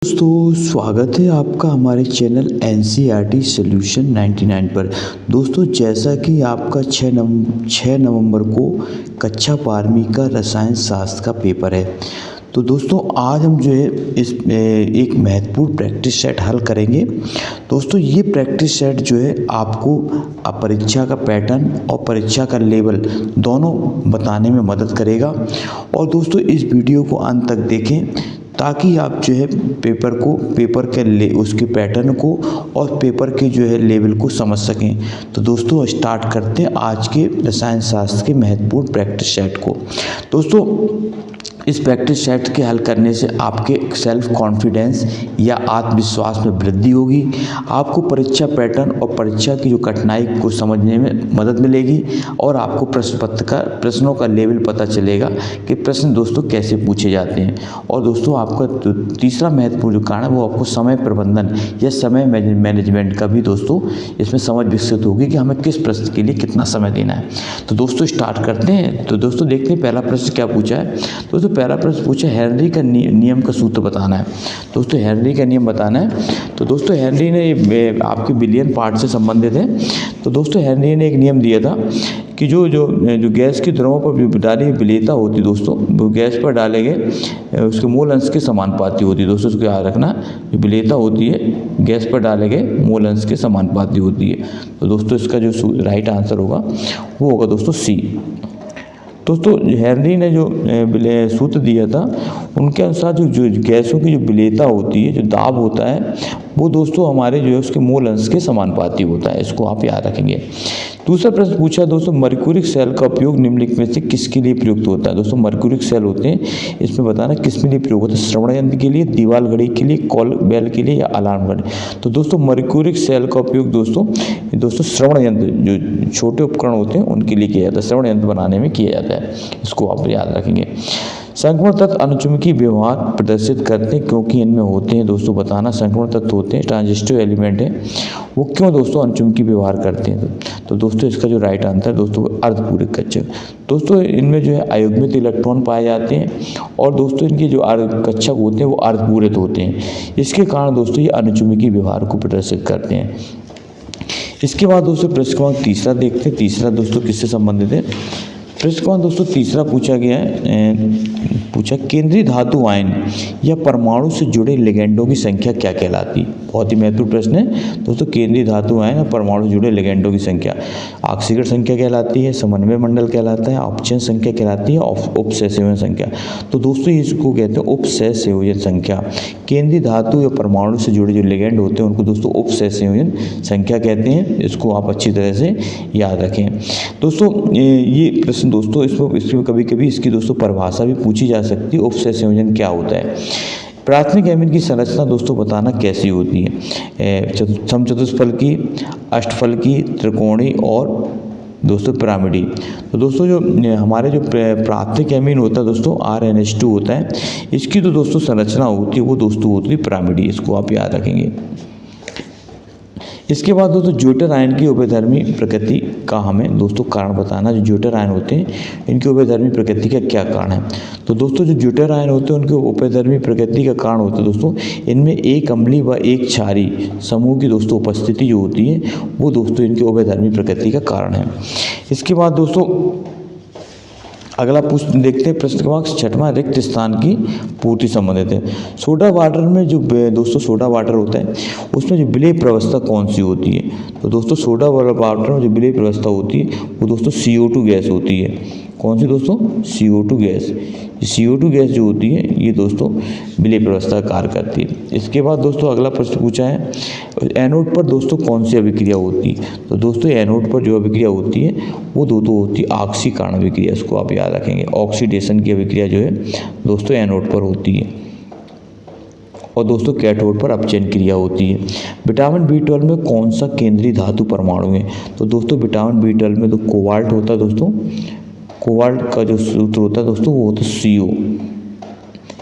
दोस्तों स्वागत है आपका हमारे चैनल एनसीईआरटी सॉल्यूशन 99 पर। दोस्तों जैसा कि आपका 6 नवंबर को कक्षा 12वीं का रसायन शास्त्र का पेपर है, तो दोस्तों आज हम जो है इस एक महत्वपूर्ण प्रैक्टिस सेट हल करेंगे। दोस्तों ये प्रैक्टिस सेट जो है आपको परीक्षा का पैटर्न और परीक्षा का लेवल दोनों बताने में मदद करेगा। और दोस्तों इस वीडियो को अंत तक देखें ताकि आप जो है पेपर के उसके पैटर्न को और पेपर के जो है लेवल को समझ सकें। तो दोस्तों स्टार्ट करते हैं आज के रसायन शास्त्र के महत्वपूर्ण प्रैक्टिस सेट को। दोस्तों इस प्रैक्टिस सेट के हल करने से आपके सेल्फ कॉन्फिडेंस या आत्मविश्वास में वृद्धि होगी। आपको परीक्षा पैटर्न और परीक्षा की जो कठिनाई को समझने में मदद मिलेगी और आपको प्रश्नों का लेवल पता चलेगा कि प्रश्न दोस्तों कैसे पूछे जाते हैं। और दोस्तों आपका तीसरा महत्वपूर्ण जो कारण है वो आपको समय प्रबंधन या समय मैनेजमेंट का भी दोस्तों इसमें समझ विकसित होगी कि हमें किस प्रश्न के लिए कितना समय देना है। तो दोस्तों स्टार्ट करते हैं। तो दोस्तों देखते हैं पहला प्रश्न क्या पूछा है। दोस्तों पहला प्रश्न पूछा हेनरी का नियम का सूत्र बताना है। दोस्तों हेनरी का नियम बताना है। तो दोस्तों हेनरी ने आपके बिलियन पार्ट से संबंधित है। तो दोस्तों हेनरी ने एक नियम दिया था कि जो गैस की द्रव्यों पर जो डाली विलेयता होती दोस्तों, वो गैस पर डाले गए उसके मोल अंश के समानुपाती होती है। दोस्तों इसको याद रखना, जो विलेयता होती है गैस पर डाले गए मोल अंश के समानुपाती होती है। तो दोस्तों इसका जो राइट आंसर होगा वो होगा दोस्तों सी। दोस्तों हेनरी ने जो सूत्र दिया था उनके अनुसार जो गैसों की जो विलेयता होती है, जो दाब होता है, वो दोस्तों हमारे जो है उसके मोल अंश के समानुपाती होता है। इसको आप याद रखेंगे। दूसरा प्रश्न पूछा दोस्तों मर्क्यूरिक सेल का उपयोग निम्नलिखित में से किसके लिए प्रयुक्त होता है। दोस्तों मर्क्यूरिक सेल होते हैं, इसमें बताना किस में लिए प्रयोग होता है। श्रवण यंत्र के लिए, दीवार घड़ी के लिए, कॉल बेल के लिए या अलार्म घड़ी। तो दोस्तों मर्क्यूरिक सेल का उपयोग दोस्तों श्रवण यंत्र जो छोटे उपकरण होते हैं उनके लिए किया जाता है, श्रवण यंत्र बनाने में किया जाता है। इसको आप याद रखेंगे। संक्रमण तत्व अनुचुंबकीय व्यवहार प्रदर्शित करते हैं क्योंकि इनमें होते हैं दोस्तों बताना संक्रमण तत्व होते हैं, ट्रांजिस्टिव एलिमेंट है, वो क्यों दोस्तों अनुचुंबकीय व्यवहार करते हैं। तो दोस्तों इसका जो राइट आंसर दोस्तों अर्धपूरक कक्षक। दोस्तों इनमें जो है अयुग्मित इलेक्ट्रॉन पाए जाते हैं और दोस्तों इनके जो कक्षक होते हैं वो अर्धपूरित होते हैं। इसके कारण दोस्तों ये अनुचुंबकीय व्यवहार को प्रदर्शित करते हैं। इसके बाद दोस्तों प्रश्न क्रमांक तीसरा देखते हैं। तीसरा दोस्तों किससे संबंधित है। प्रश्न क्रमांक दोस्तों तीसरा पूछा गया है, केंद्रीय धातु आयन या परमाणु से जुड़े लिगेंडों की संख्या क्या कहलाती है। बहुत ही महत्वपूर्ण प्रश्न है दोस्तों। केंद्रीय धातु आयन और परमाणु से जुड़े लिगेंडों की संख्या ऑक्सीकरण संख्या कहलाती है, समन्वय मंडल कहलाता है, अपचयन संख्या कहलाती है, उपसहसंयोजन संख्या। तो दोस्तों इसको कहते हैं उपसहसंयोजन संख्या। केंद्रीय धातु या परमाणु से जुड़े जो लिगेंड होते हैं उनको दोस्तों उपसहसंयोजन संख्या कहते हैं। इसको आप अच्छी तरह से याद रखें। दोस्तों ये प्रश्न दोस्तों इसमें कभी कभी इसकी दोस्तों परिभाषा भी पूछी जा सकती है, उपसहसंयोजन क्या होता है। प्राथमिक एमिन की संरचना दोस्तों बताना कैसी होती है। समचतुष्फलकी, अष्टफलकी, त्रिकोणी और दोस्तों पिरामिडी। तो दोस्तों जो हमारे जो प्राथमिक एमीन होता है दोस्तों RnH2 होता है, इसकी तो दोस्तों संरचना होती है वो दोस्तों होती है पिरामिडी। इसको आप याद रखेंगे। इसके बाद दोस्तों ज्योटर आयन की उभयधर्मी प्रकृति का हमें दोस्तों कारण बताना। जो ज्योटर आयन होते हैं इनकी उभयधर्मी प्रकृति का क्या कारण है। तो दोस्तों जो ज्योटर आयन होते हैं उनके उभयधर्मी प्रकृति का कारण होता है दोस्तों इनमें एक अम्लीय व एक क्षारीय समूह की दोस्तों उपस्थिति जो होती है वो दोस्तों इनके उभयधर्मी प्रकृति का कारण है। इसके बाद दोस्तों अगला देखते हैं प्रश्न क्रमांक छठवां रिक्त स्थान की पूर्ति संबंधित है। सोडा वाटर में जो दोस्तों सोडा वाटर होता है उसमें जो विलेय प्रवस्था कौन सी होती है। तो दोस्तों सोडा वाटर में जो विलेय प्रवस्था होती है वो दोस्तों CO2 गैस होती है। कौन सी दोस्तों CO2 गैस। CO2 गैस जो होती है ये दोस्तों विलेय प्रवस्था का कार्य करती है। इसके बाद दोस्तों अगला प्रश्न पूछा है एनोड पर दोस्तों कौन सी अभिक्रिया होती है। तो दोस्तों एनोड पर जो अभिक्रिया होती है वो दोस्तों होती है ऑक्सीकरण अभिक्रिया। इसको आप याद रखेंगे। ऑक्सीडेशन की अभिक्रिया जो है दोस्तों एनोड पर होती है और दोस्तों कैथोड पर अपचयन क्रिया होती है। विटामिन B12 में कौन सा केंद्रीय धातु परमाणु है। तो दोस्तों विटामिन B12 में तो कोबाल्ट होता है दोस्तों। कोबाल्ट का जो सूत्र होता है दोस्तों वो होता है CO।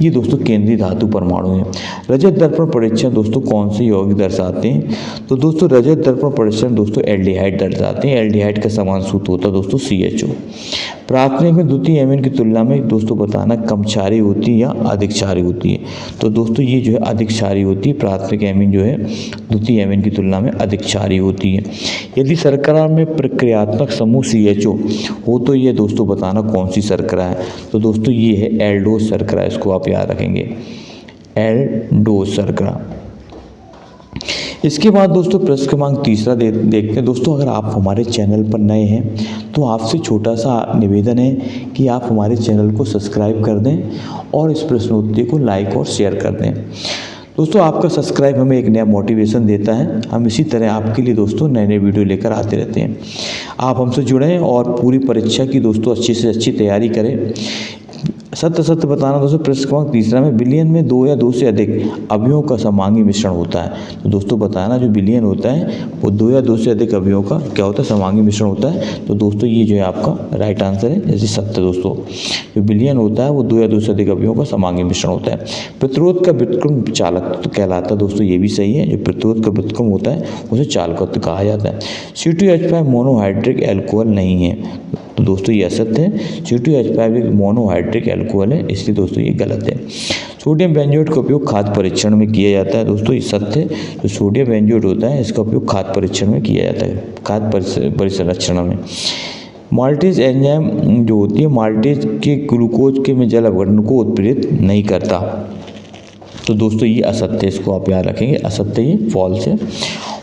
ये दोस्तों केंद्रीय धातु परमाणु है। रजत दर्पण परीक्षण दोस्तों कौन से यौगिक दर्शाते हैं। तो दोस्तों रजत दर्पण परीक्षण दोस्तों एल्डिहाइड दर्शाते हैं। एल्डिहाइड का समान सूत्र होता है दोस्तों CHO। प्राथमिक में द्वितीय एमीन की तुलना में दोस्तों बताना कम क्षारीय होती है या अधिक क्षारीय होती है। तो दोस्तों ये जो है अधिक क्षारीय होती है, प्राथमिक एमीन जो है द्वितीय एमीन की तुलना में अधिक क्षारीय होती है। यदि शर्करा में प्रक्रियात्मक समूह CHO हो तो ये दोस्तों बताना कौन सी शर्करा है। तो दोस्तों ये है एल्डोज शर्करा, इसको आप याद रखेंगे, एल्डोज शर्करा। इसके बाद दोस्तों प्रश्न क्रमांक तीसरा देखते हैं। दोस्तों अगर आप हमारे चैनल पर नए हैं तो आपसे छोटा सा निवेदन है कि आप हमारे चैनल को सब्सक्राइब कर दें और इस प्रश्नोत्तरी को लाइक और शेयर कर दें। दोस्तों आपका सब्सक्राइब हमें एक नया मोटिवेशन देता है। हम इसी तरह आपके लिए दोस्तों नए नए वीडियो लेकर आते रहते हैं। आप हमसे जुड़ें और पूरी परीक्षा की दोस्तों अच्छी से अच्छी तैयारी करें। सत्य बताना दोस्तों प्रश्न क्रमांक तीसरा में बिलियन में 2 या 2 से अधिक अवयवों का समांगी मिश्रण होता है। तो दोस्तों बताना जो बिलियन होता है वो 2 या 2 से अधिक अवयवों का क्या होता है, समांगी मिश्रण होता है। तो दोस्तों ये जो है आपका राइट आंसर है, जैसे सत्य। दोस्तों जो बिलियन होता है वो 2 या 2 से अधिक अवयवों का समांगी मिश्रण होता है। प्रतिरोध का व्युत्क्रम चालकत्व तो कहलाता है। दोस्तों ये भी सही है, जो प्रतिरोध का व्युत्क्रम होता है उसे चालकत्व कहा जाता है। C2H5 मोनोहाइड्रिक एल्कोहल नहीं है। तो दोस्तों ये असत्य है। C2H5 एक मोनोहाइड्रिक एल्कोहल है, इसलिए दोस्तों ये गलत है। सोडियम बेंजोएट का उपयोग खाद्य परीक्षण में किया जाता है। दोस्तों ये सत्य है। जो सोडियम बेंजोएट होता है इसका उपयोग खाद्य परीक्षण में किया जाता है, खाद्य परिसंरक्षण में। माल्टेज एंजाइम जो होती है माल्टेज के ग्लूकोज के में जल अपघटन को उत्प्रेरित नहीं करता। तो दोस्तों ये असत्य है, इसको आप याद रखेंगे, असत्य, ये फॉल्स है।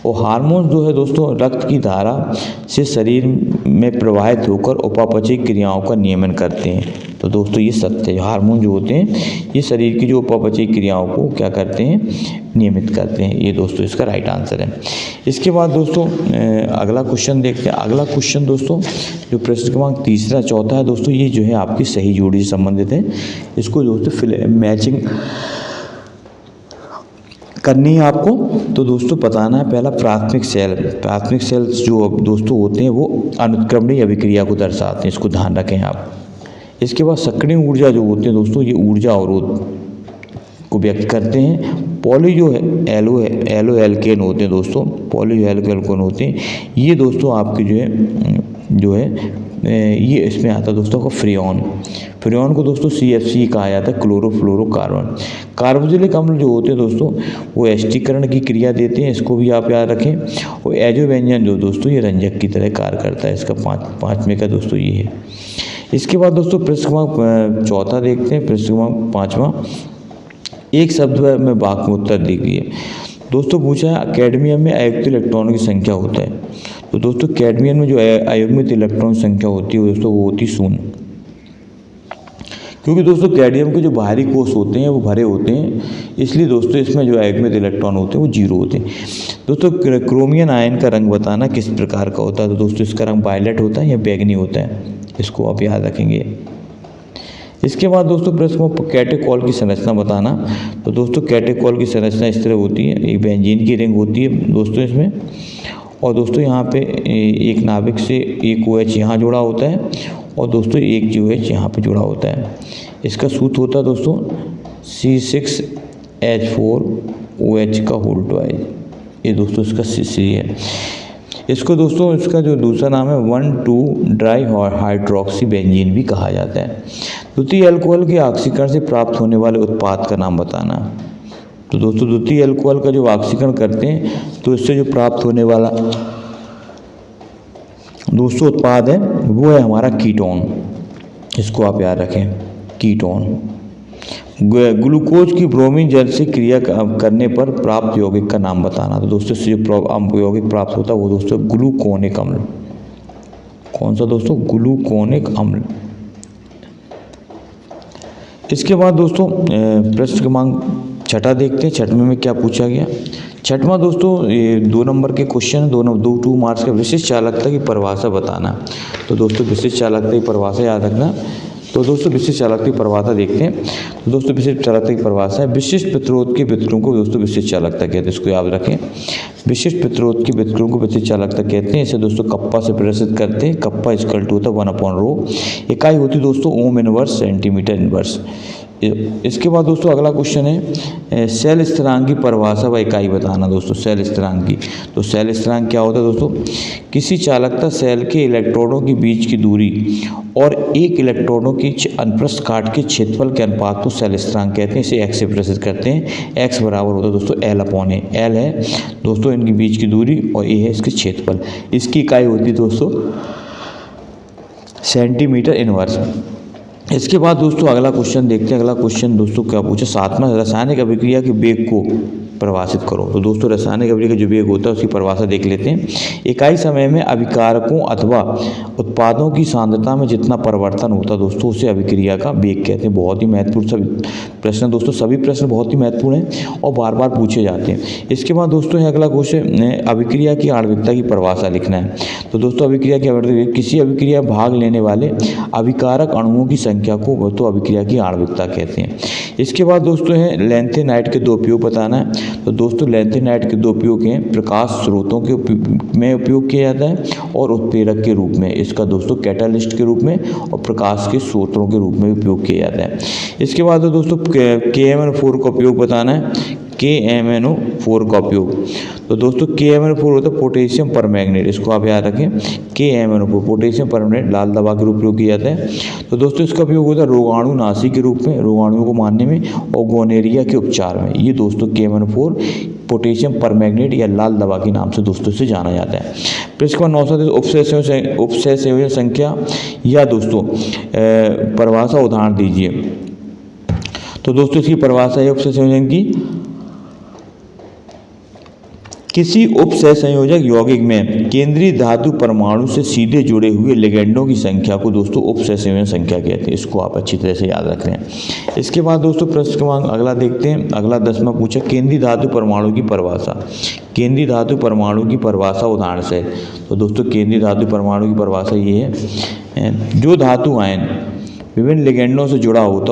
और हार्मोन जो है दोस्तों रक्त की धारा से शरीर में प्रवाहित होकर उपापचयी क्रियाओं का नियमन करते हैं। तो दोस्तों ये सत्य है। हार्मोन जो होते हैं ये शरीर की जो उपापचयी क्रियाओं को क्या करते हैं, नियमित करते हैं। ये दोस्तों इसका राइट आंसर है। इसके बाद दोस्तों अगला क्वेश्चन देखते हैं। अगला क्वेश्चन दोस्तों जो प्रश्न क्रमांक तीसरा चौथा है दोस्तों, ये जो है आपकी सही जोड़ी से संबंधित है। इसको दोस्तों मैचिंग करनी है आपको। तो दोस्तों बताना है पहला प्राथमिक सेल्स जो दोस्तों होते हैं वो अनुत्क्रमणीय अभिक्रिया को दर्शाते हैं, इसको ध्यान रखें आप। इसके बाद सक्रिय ऊर्जा जो होते हैं दोस्तों ये ऊर्जा अवरोध को व्यक्त करते हैं। पॉली जो है एलो एल्केन होते हैं दोस्तों, पॉली एल्केन होते हैं ये दोस्तों आपके जो है ये इसमें आता है दोस्तों का फ्रियोन को दोस्तों CFC कहा जाता है, क्लोरोफ्लोरोकार्बन। कार्बोक्सिलिक अम्ल जो होते हैं दोस्तों वो एस्टीकरण की क्रिया देते हैं, इसको भी आप याद रखें। और एजो व्यंजन जो दोस्तों ये रंजक की तरह कार्य करता है। इसका पाँचवें का दोस्तों ये है। इसके बाद दोस्तों प्रश्न क्रमांक चौथा देखते हैं। प्रश्न क्रमांक पाँचवा, एक शब्द में वाक्य में उत्तर दीजिए। दोस्तों पूछा है कैडमियम में अयुग्मित इलेक्ट्रॉनों की संख्या होता है। तो दोस्तों कैडमियम में जो अयुग्मित इलेक्ट्रॉन संख्या होती है दोस्तों वो होती 0, क्योंकि दोस्तों कैडमियम के जो बाहरी कोष होते हैं वो भरे होते हैं, इसलिए दोस्तों इसमें जो अयुग्मित इलेक्ट्रॉन होते हैं वो 0 होते हैं। दोस्तों क्रोमियम आयन का रंग बताना किस प्रकार का होता है। तो दोस्तों इसका रंग वायलेट होता है या बैगनी होता है, इसको आप याद रखेंगे। इसके बाद दोस्तों प्रश्न कैटेकॉल की संरचना बताना। तो दोस्तों कैटेकॉल की संरचना इस तरह होती है, एक बेंजीन की रिंग होती है दोस्तों इसमें, और दोस्तों यहाँ पे एक नाभिक से एक OH यहाँ जुड़ा होता है और दोस्तों एक OH यहाँ पे जुड़ा होता है। इसका सूत्र होता है दोस्तों C6H4OH का होल ट्वाइस। ये दोस्तों इसका CC है। इसको दोस्तों इसका जो दूसरा नाम है 1,2 डाई हाइड्रोक्सी बेंजीन भी कहा जाता है। द्वितीय अल्कोहल के ऑक्सीकरण से प्राप्त होने वाले उत्पाद का नाम बताना। तो दोस्तों द्वितीय अल्कोहल का जो ऑक्सीकरण करते हैं तो इससे जो प्राप्त होने वाला दोस्तों उत्पाद है वो है हमारा कीटोन, इसको आप याद रखें, कीटोन। ग्लूकोज की ब्रोमीन जल से क्रिया करने पर प्राप्त यौगिक का नाम बताना। तो दोस्तों इससे जो यौगिक प्राप्त होता है वो दोस्तों ग्लूकोनिक अम्ल। कौन सा दोस्तों, ग्लूकोनिक अम्ल। इसके बाद दोस्तों प्रश्न क्रमांक छठा देखते हैं। छठवें में क्या पूछा गया। छठवां दोस्तों ये 2 नंबर के क्वेश्चन, 2 मार्क्स का विशिष्ट चालकता की परिभाषा बताना। तो दोस्तों विशिष्ट चालकता की परिभाषा याद रखना। तो दोस्तों विशिष्ट चालकता की परिभाषा देखते हैं। तो दोस्तों विशिष्ट चालकता की परिभाषा है विशिष्ट प्रतिरोध के वितरण को दोस्तों विशिष्ट चालकता कहते हैं, इसको याद रखें। विशिष्ट प्रतिरोध के वितरण को विशिष्ट चालकता कहते हैं। इसे दोस्तों कप्पा से प्रदर्शित करते हैं। कप्पा इक्वल टू होता है 1/ρ। इकाई होती है दोस्तों ओम इनवर्स सेंटीमीटर इनवर्स। इसके बाद दोस्तों अगला क्वेश्चन है सेल स्थिरांक की परिभाषा व इकाई बताना। दोस्तों सेल स्थिरांक की, तो सेल स्थिरांक क्या होता है दोस्तों? किसी चालकता सेल के इलेक्ट्रोडों के बीच की दूरी और एक इलेक्ट्रोडों की अनुप्रस्थ काट के क्षेत्रफल के अनुपात को सेल स्थिरांक कहते हैं। इसे एक्स से प्रदर्शित करते हैं। एक्स बराबर होता है दोस्तों एल अपॉन ए। एल है दोस्तों इनके बीच की दूरी और ए है इसके क्षेत्रफल। इसकी इकाई होती है दोस्तों सेंटीमीटर इनवर्स। इसके बाद दोस्तों अगला क्वेश्चन देखते हैं। अगला क्वेश्चन दोस्तों क्या पूछा? 7वां, रासायनिक अभिक्रिया के वेग को परिभाषित करो। तो दोस्तों रासायनिक अभिक्रिया का जो वेग होता है उसकी परिभाषा देख लेते हैं। इकाई समय में अभिकारकों अथवा उत्पादों की सांद्रता में जितना परिवर्तन होता है दोस्तों उसे अभिक्रिया का वेग कहते हैं। बहुत ही महत्वपूर्ण सभी प्रश्न दोस्तों, सभी प्रश्न बहुत ही महत्वपूर्ण हैं और बार बार पूछे जाते हैं। इसके बाद दोस्तों है अगला क्वेश्चन, अभिक्रिया की आणविकता की परिभाषा लिखना है। तो दोस्तों अभिक्रिया की आणविकता, किसी अभिक्रिया भाग लेने वाले अभिकारक अणुओं की संख्या को तो अभिक्रिया की आणविकता कहते हैं। इसके बाद दोस्तों है लैंथेनाइट के दो उपयोग बताना है। तो दोस्तों लैंथेनाइट के दो उपयोग हैं, प्रकाश स्रोतों के में उपयोग किया जाता है और उत्प्रेरक के रूप में, इसका दोस्तों कैटालिस्ट के रूप में और प्रकाश के स्रोतों के रूप में उपयोग किया जाता है। इसके बाद दोस्तों KMnO4 का उपयोग बताना है। KMnO4 का उपयोग, तो दोस्तों KMnO4 होता है पोटेशियम परमैंगनेट, इसको आप याद रखें। KMnO4 पोटेशियम परमैंगनेट लाल दवा के रूप में उपयोग किया जाता है। तो दोस्तों इसका उपयोग होता है रोगाणुनाशी के रूप में, रोगाणुओं को मारने में और गोनेरिया के उपचार में। ये दोस्तों KMnO4 पोटेशियम परमैंगनेट या लाल दवा के नाम से दोस्तों से जाना जाता है। फिर इसके बाद 9 उपसय संयोजन संख्या या दोस्तों परिभाषा उदाहरण दीजिए। तो दोस्तों इसकी परिभाषा है उपसय संयोजन की, किसी उपसय संयोजक यौगिक में केंद्रीय धातु परमाणु से सीधे जुड़े हुए लिगेंडों की संख्या को दोस्तों उपसय संयोजन संख्या कहते हैं। इसको आप अच्छी तरह से याद रख रहे हैं। इसके बाद दोस्तों प्रश्न क्रमांक अगला देखते हैं। अगला 10वां पूछा केंद्रीय धातु परमाणु की परिभाषा। केंद्रीय धातु परमाणु की परिभाषा उदाहरण से। तो दोस्तों केंद्रीय धातु परमाणु की परिभाषा ये है, जो धातु आयन विभिन्न लिगेंडों से जुड़ा होता